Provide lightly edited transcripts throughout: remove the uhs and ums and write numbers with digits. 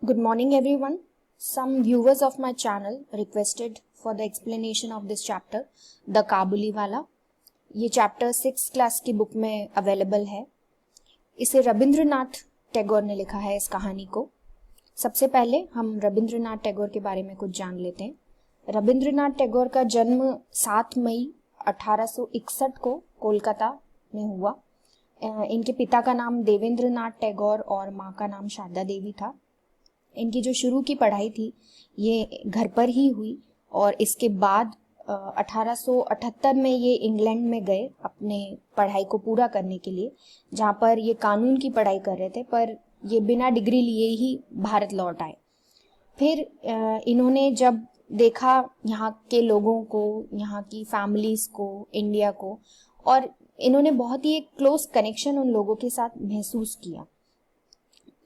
Good morning, everyone. Some viewers of my channel requested for the explanation of this chapter, The Kabuliwala. ये chapter 6th class की book में available है. इसे रविंद्रनाथ टैगोर ने लिखा है इस कहानी को. सबसे पहले हम रविंद्रनाथ टैगोर के बारे में कुछ जान लेते हैं. रविंद्रनाथ टैगोर का जन्म 7 मई 1861 को कोलकाता में हुआ. इनके पिता का नाम देवेंद्रनाथ टैगोर और माँ का नाम शारदा देवी था. इनकी जो शुरू की पढ़ाई थी ये घर पर ही हुई और इसके बाद 1878 में ये इंग्लैंड में गए अपने पढ़ाई को पूरा करने के लिए, जहाँ पर ये कानून की पढ़ाई कर रहे थे, पर ये बिना डिग्री लिए ही भारत लौट आए. फिर इन्होंने जब देखा यहाँ के लोगों को, यहाँ की फैमिलीज को, इंडिया को, और इन्होंने बहुत ही एक क्लोज कनेक्शन उन लोगों के साथ महसूस किया.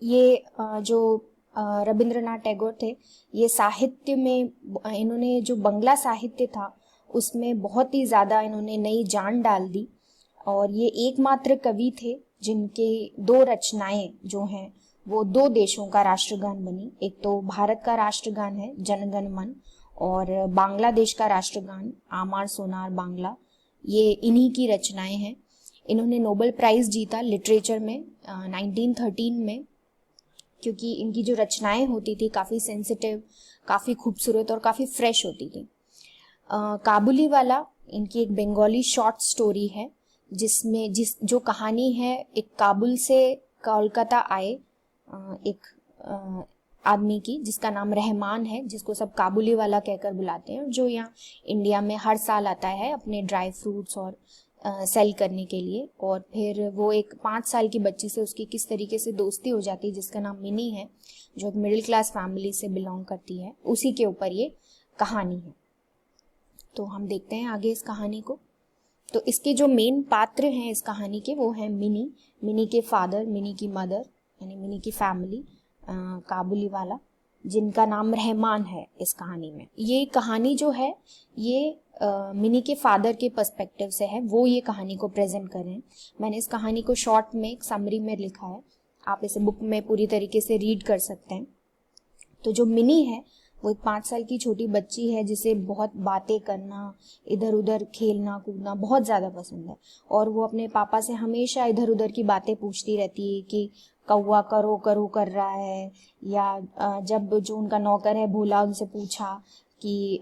ये जो रविंद्रनाथ टैगोर थे, ये साहित्य में इन्होंने जो बंगला साहित्य था उसमें बहुत ही ज़्यादा इन्होंने नई जान डाल दी. और ये एकमात्र कवि थे जिनके 2 रचनाएं जो हैं वो 2 देशों का राष्ट्रगान बनी. एक तो भारत का राष्ट्रगान है जन गण मन, और बांग्लादेश का राष्ट्रगान आमार सोनार बांग्ला. ये इन्हीं की रचनाएं हैं. इन्होंने नोबेल प्राइज जीता लिटरेचर में 1913 में, क्योंकि इनकी जो रचनाएं होती थी काफ़ी सेंसिटिव, काफ़ी खूबसूरत और काफ़ी फ्रेश होती थी. काबुलीवाला इनकी एक बंगाली शॉर्ट स्टोरी है जिसमें जो कहानी है एक काबुल से कोलकाता आए एक आदमी की जिसका नाम रहमान है, जिसको सब काबुलीवाला कहकर बुलाते हैं, जो यहाँ इंडिया में हर साल आता है अपने ड्राई फ्रूट्स और सेल करने के लिए. और फिर वो एक 5 साल की बच्ची से उसकी किस तरीके से दोस्ती हो जाती है जिसका नाम मिनी है, जो एक मिडिल क्लास फैमिली से बिलोंग करती है. उसी के ऊपर ये कहानी है. तो हम देखते हैं आगे इस कहानी को. तो इसके जो मेन पात्र हैं इस कहानी के वो हैं मिनी, मिनी के फादर, मिनी की मदर, यानी मिनी की फैमिली काबुलीवाला, जिनका नाम रहमान है इस कहानी में. ये कहानी जो है ये मिनी के फादर के पर्सपेक्टिव से है, वो ये कहानी को प्रेजेंट कर रहे हैं. मैंने इस कहानी को शॉर्ट में एक समरी में लिखा है, आप इसे बुक में पूरी तरीके से रीड कर सकते हैं. तो जो मिनी है वो एक 5 साल की छोटी बच्ची है जिसे बहुत बातें करना, इधर उधर खेलना कूदना बहुत ज़्यादा पसंद है. और वो अपने पापा से हमेशा इधर उधर की बातें पूछती रहती है कि कौवा करो करो कर रहा है, या जब जो उनका नौकर है भोला उनसे पूछा कि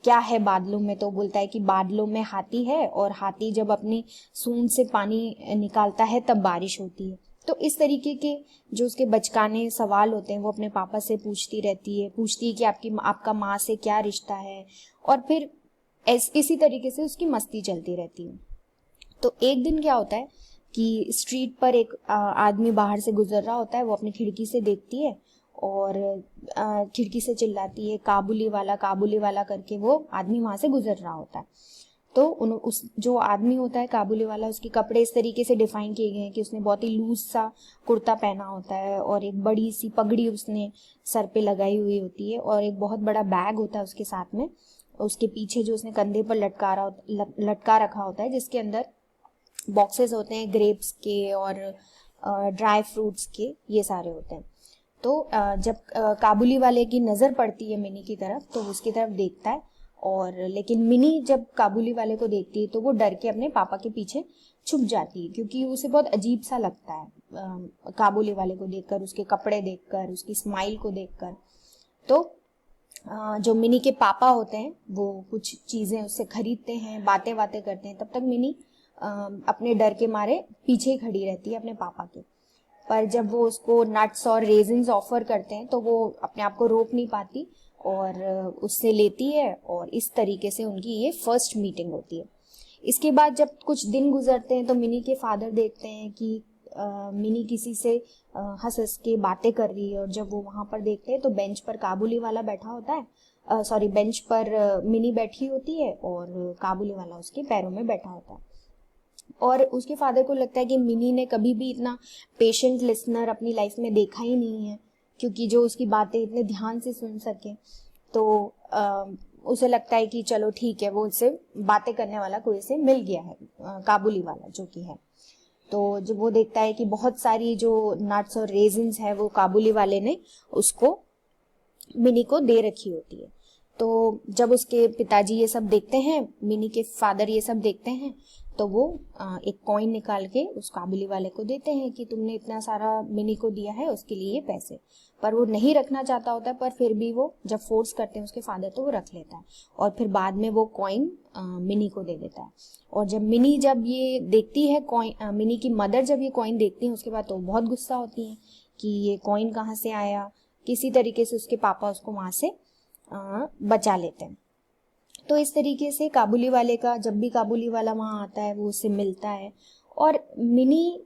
क्या है बादलों में, तो बोलता है कि बादलों में हाथी है और हाथी जब अपनी सूंड से पानी निकालता है तब बारिश होती है. तो इस तरीके के जो उसके बचकाने सवाल होते हैं वो अपने पापा से पूछती रहती है कि आपका माँ से क्या रिश्ता है, और फिर इसी तरीके से उसकी मस्ती चलती रहती है. तो एक दिन क्या होता है कि स्ट्रीट पर एक आदमी बाहर से गुजर रहा होता है. वो अपनी खिड़की से देखती है और खिड़की से चिल्लाती है काबुली वाला करके. वो आदमी वहां से गुजर रहा होता है. तो उस जो आदमी होता है काबुली वाला, उसके कपड़े इस तरीके से डिफाइन किए गए हैं कि उसने बहुत ही लूज सा कुर्ता पहना होता है और एक बड़ी सी पगड़ी उसने सर पे लगाई हुई होती है, और एक बहुत बड़ा बैग होता है उसके साथ में. उसके पीछे जो उसने कंधे पर लटका रखा होता है जिसके अंदर बॉक्सेस होते हैं ग्रेप्स के और ड्राई फ्रूट्स के, ये सारे होते हैं. तो जब काबुली वाले की नज़र पड़ती है मिनी की तरफ तो उसकी तरफ देखता है, और लेकिन मिनी जब काबुली वाले को देखती है तो वो डर के अपने पापा के पीछे छुप जाती है, क्योंकि उसे बहुत अजीब सा लगता है काबुली वाले को देखकर, उसके कपड़े देखकर, उसकी स्माइल को देखकर. तो जो मिनी के पापा होते हैं वो कुछ चीज़ें उससे खरीदते हैं, बातें करते हैं. तब तक मिनी अपने डर के मारे पीछे खड़ी रहती है अपने पापा के. पर जब वो उसको नट्स और रेजिन्स ऑफर करते हैं तो वो अपने आप को रोक नहीं पाती और उससे लेती है, और इस तरीके से उनकी ये फर्स्ट मीटिंग होती है. इसके बाद जब कुछ दिन गुजरते हैं तो मिनी के फादर देखते हैं कि मिनी किसी से हंस हंस के बातें कर रही है, और जब वो वहां पर देखते हैं तो बेंच पर काबुली वाला बैठा होता है, बेंच पर मिनी बैठी होती है और काबुली वाला उसके पैरों में बैठा होता है. और उसके फादर को लगता है कि मिनी ने कभी भी इतना पेशेंट लिसनर अपनी लाइफ में देखा ही नहीं है, क्योंकि जो उसकी बातें इतने ध्यान से सुन सके. तो उसे लगता है कि चलो ठीक है, वो उससे बातें करने वाला कोई से मिल गया है, काबुली वाला जो कि है. तो जब वो देखता है कि बहुत सारी जो नट्स और रेजिन्स है वो काबुली वाले ने उसको मिनी को दे रखी होती है। तो जब उसके पिताजी ये सब देखते हैं, मिनी के फादर ये सब देखते हैं, तो वो एक कॉइन निकाल के उस काबुली वाले को देते हैं कि तुमने इतना सारा मिनी को दिया है, उसके लिए ये पैसे। पर वो नहीं रखना चाहता होता है, पर फिर भी वो जब फोर्स करते हैं उसके फादर तो वो रख लेता है और फिर बाद में वो कॉइन मिनी को दे देता है। और जब मिनी जब ये देखती है कॉइन, मिनी की मदर जब ये कॉइन देखती है उसके बाद तो बहुत गुस्सा होती है कि ये कॉइन कहाँ से आया। किसी तरीके से उसके पापा उसको वहां से बचा लेते हैं। तो इस तरीके से काबुली वाले का, जब भी काबुली वाला वहां आता है वो उससे मिलता है और मिनी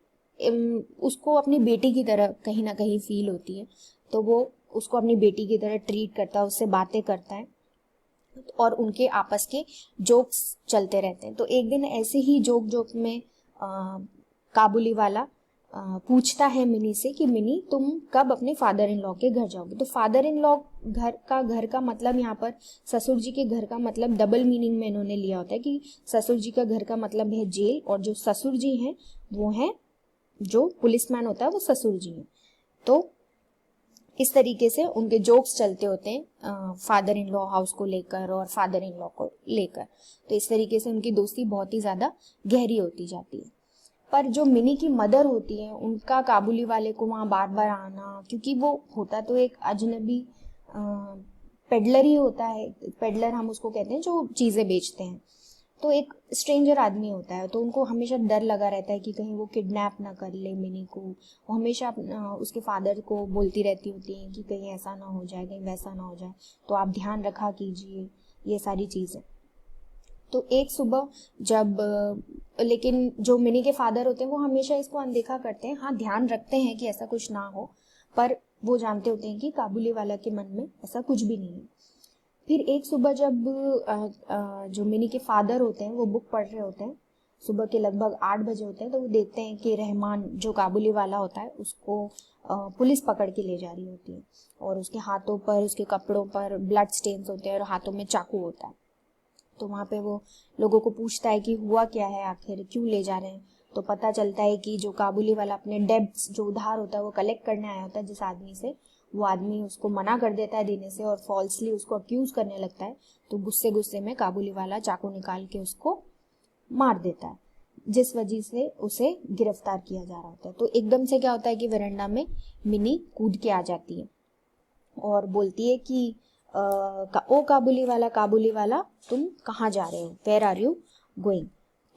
उसको अपनी बेटी की तरह कहीं ना कहीं फील होती है, तो वो उसको अपनी बेटी की तरह ट्रीट करता है, उससे बातें करता है और उनके आपस के जोक्स चलते रहते हैं। तो एक दिन ऐसे ही जोक में काबुली वाला पूछता है मिनी से कि मिनी तुम कब अपने फादर इन लॉ के घर जाओगे। तो फादर इन लॉ घर का मतलब यहाँ पर ससुर जी के घर का मतलब डबल मीनिंग में इन्होंने लिया होता है कि ससुर जी का घर का मतलब है जेल और जो ससुर जी हैं वो हैं, जो पुलिसमैन होता है वो ससुर जी हैं। तो इस तरीके से उनके जोक्स चलते होते हैं फादर इन लॉ हाउस को लेकर और फादर इन लॉ को लेकर। तो इस तरीके से उनकी दोस्ती बहुत ही ज्यादा गहरी होती जाती है। पर जो मिनी की मदर होती है उनका काबुली वाले को वहां बार बार आना, क्योंकि वो होता तो एक अजनबी पेडलर ही होता है। पेडलर हम उसको कहते हैं जो चीजें बेचते हैं, तो एक स्ट्रेंजर आदमी होता है, तो उनको हमेशा डर लगा रहता है कि कहीं वो किडनैप ना कर ले मिनी को। वो हमेशा उसके फादर को बोलती रहती होती है कि कहीं ऐसा ना हो जाए, कहीं वैसा ना हो जाए, तो आप ध्यान रखा कीजिए, ये सारी चीजें। तो एक सुबह जब लेकिन जो मिनी के फादर होते हैं वो हमेशा इसको अनदेखा करते हैं। हाँ, ध्यान रखते हैं कि ऐसा कुछ ना हो, पर वो जानते होते हैं कि काबुली वाला के मन में ऐसा कुछ भी नहीं है। फिर एक सुबह जब जो मिनी के फादर होते हैं वो बुक पढ़ रहे होते हैं, सुबह के लगभग 8 बजे होते हैं, तो वो देखते हैं कि रहमान जो काबुली वाला होता है उसको पुलिस पकड़ के ले जा रही होती है और उसके हाथों पर, उसके कपड़ों पर ब्लड स्टेन्स होते हैं और हाथों में चाकू होता है। तो वहां पे वो लोगों को पूछता है कि हुआ क्या है, आखिर क्यों ले जा रहे हैं। तो पता चलता है कि जो काबुली वाला अपने डेब्ट्स जो उधार होता है वो कलेक्ट करने आया होता है जिस आदमी से, वो आदमी उसको मना कर देता है देने से और फॉल्सली उसको अक्यूज करने लगता है। तो गुस्से गुस्से में काबुली वाला चाकू निकाल के उसको मार देता है, जिस वजह से उसे गिरफ्तार किया जा रहा होता है। तो एकदम से क्या होता है कि वरांडा में मिनी कूद के आ जाती है और बोलती है कि ओ काबुली वाला तुम कहाँ जा रहे हो, वेयर आर यू गोइंग।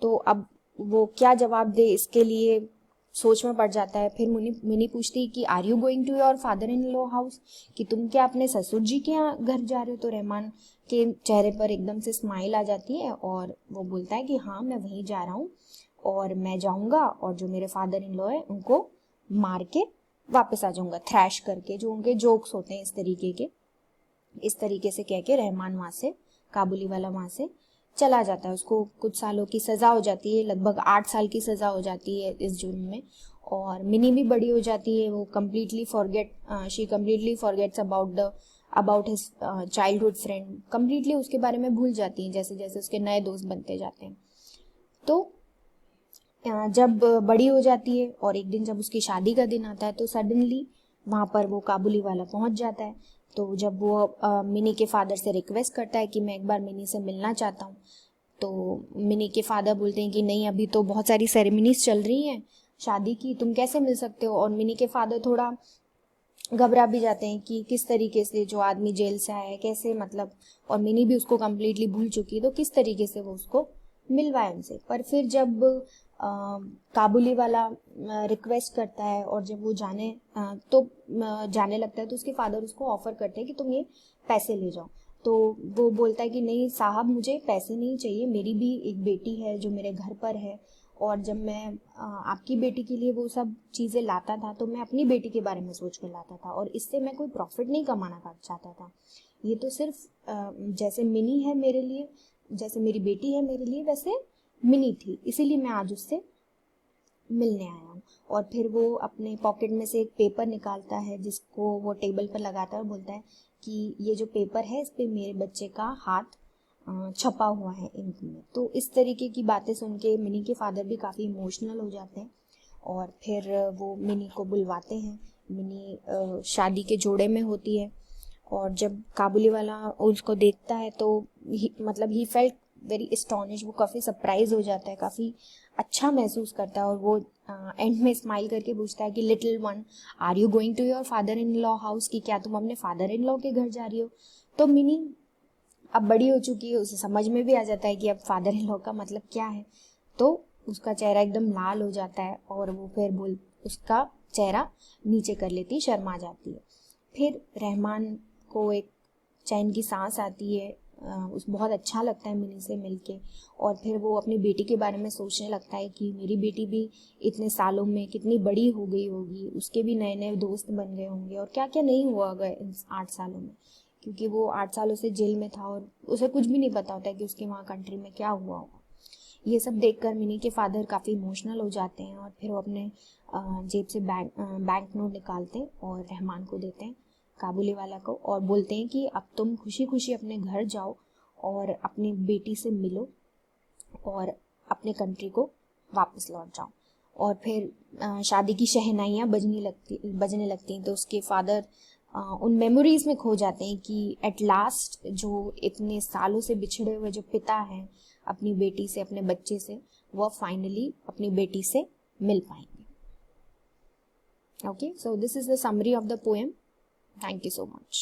तो अब वो क्या जवाब दे इसके लिए सोच में पड़ जाता है। फिर मिनी पूछती है कि are you going to your father in law house, कि तुम क्या अपने ससुर जी के यहाँ घर जा रहे हो। तो रहमान के चेहरे पर एकदम से स्माइल आ जाती है और वो बोलता है कि हाँ मैं वहीं जा रहा हूँ और मैं जाऊंगा और जो मेरे फादर इन लॉ है उनको मार के वापस आ जाऊंगा, थ्रैश करके, जो उनके जोक्स होते हैं इस तरीके के। इस तरीके से कह के रहमान वहां से, काबुली वाला वहां से चला जाता है। उसको कुछ सालों की सजा हो जाती है, लगभग 8 साल की सजा हो जाती है इस जुर्म में। और मिनी भी बड़ी हो जाती है, वो she completely forgets about his childhood friend, completely उसके बारे में भूल जाती है जैसे जैसे उसके नए दोस्त बनते जाते हैं। तो जब बड़ी हो जाती है और एक दिन जब उसकी शादी का दिन आता है तो सडनली वहां पर वो काबुली वाला पहुंच जाता है। तो जब वो मिनी के फादर से रिक्वेस्ट करता है कि मैं एक बार मिनी से मिलना चाहता हूँ, तो मिनी के फादर बोलते हैं कि नहीं, अभी तो बहुत सारी सेरेमनीज चल रही हैं शादी की, तुम कैसे मिल सकते हो। और मिनी के फादर थोड़ा घबरा भी जाते हैं कि किस तरीके से जो आदमी जेल से आया है कैसे, मतलब, और मिनी भी उसको कम्प्लीटली भूल चुकी है, तो किस तरीके से वो उसको मिलवाए उनसे। पर फिर जब काबुली वाला रिक्वेस्ट करता है और जब वो जाने लगता है तो उसके फादर उसको ऑफर करते हैं कि तुम ये पैसे ले जाओ। तो वो बोलता है कि नहीं साहब, मुझे पैसे नहीं चाहिए, मेरी भी एक बेटी है जो मेरे घर पर है, और जब मैं आपकी बेटी के लिए वो सब चीज़ें लाता था तो मैं अपनी बेटी के बारे में सोच कर लाता था और इससे मैं कोई प्रॉफिट नहीं कमाना चाहता था। ये तो सिर्फ जैसे मिनी है मेरे लिए, जैसे मेरी बेटी है मेरे लिए, वैसे मिनी थी, इसीलिए मैं आज उससे मिलने आया हूँ। और फिर वो अपने पॉकेट में से एक पेपर निकालता है जिसको वो टेबल पर लगाता है और बोलता है कि ये जो पेपर है इस पे मेरे बच्चे का हाथ छपा हुआ है इंक में। तो इस तरीके की बातें सुन के मिनी के फादर भी काफ़ी इमोशनल हो जाते हैं और फिर वो मिनी को बुलवाते हैं। मिनी शादी के जोड़े में होती है और जब काबुली वाला उसको देखता है तो मतलब ही फेल्ट वेरी एस्टोनिश, वो काफ़ी सरप्राइज हो जाता है, काफ़ी अच्छा महसूस करता है और वो एंड में स्माइल करके पूछता है कि little one, are you going to your father in law house, कि क्या तुम अपने फादर इन लॉ के घर जा रही हो। तो मिनी अब बड़ी हो चुकी है, उसे समझ में भी आ जाता है कि अब फादर इन लॉ का मतलब क्या है, तो उसका चेहरा एकदम लाल हो जाता है और वो फिर उसका चेहरा नीचे कर लेती, शर्मा जाती है। फिर रहमान को एक चैन की सांस आती है, उस बहुत अच्छा लगता है मिनी से मिलके और फिर वो अपनी बेटी के बारे में सोचने लगता है कि मेरी बेटी भी इतने सालों में कितनी बड़ी हो गई होगी, उसके भी नए नए दोस्त बन गए होंगे और क्या क्या नहीं हुआ होगा इन 8 सालों में, क्योंकि वो 8 सालों से जेल में था और उसे कुछ भी नहीं पता होता है कि उसके वहाँ कंट्री में क्या हुआ होगा। ये सब देखकर मिनी के फादर काफ़ी इमोशनल हो जाते हैं और फिर वो अपने जेब से बैंक नोट निकालते हैं और रहमान को देते हैं, काबुली वाला को, और बोलते हैं कि अब तुम खुशी खुशी अपने घर जाओ और अपनी बेटी से मिलो और अपने कंट्री को वापस लौट जाओ। और फिर शादी की शहनाइयाँ बजने लगती हैं, तो उसके फादर उन मेमोरीज में खो जाते हैं कि एट लास्ट जो इतने सालों से बिछड़े हुए जो पिता हैं अपनी बेटी से, अपने बच्चे से, वह फाइनली अपनी बेटी से मिल पाएंगे। Okay, so this is the summary of the poem. Thank you so much.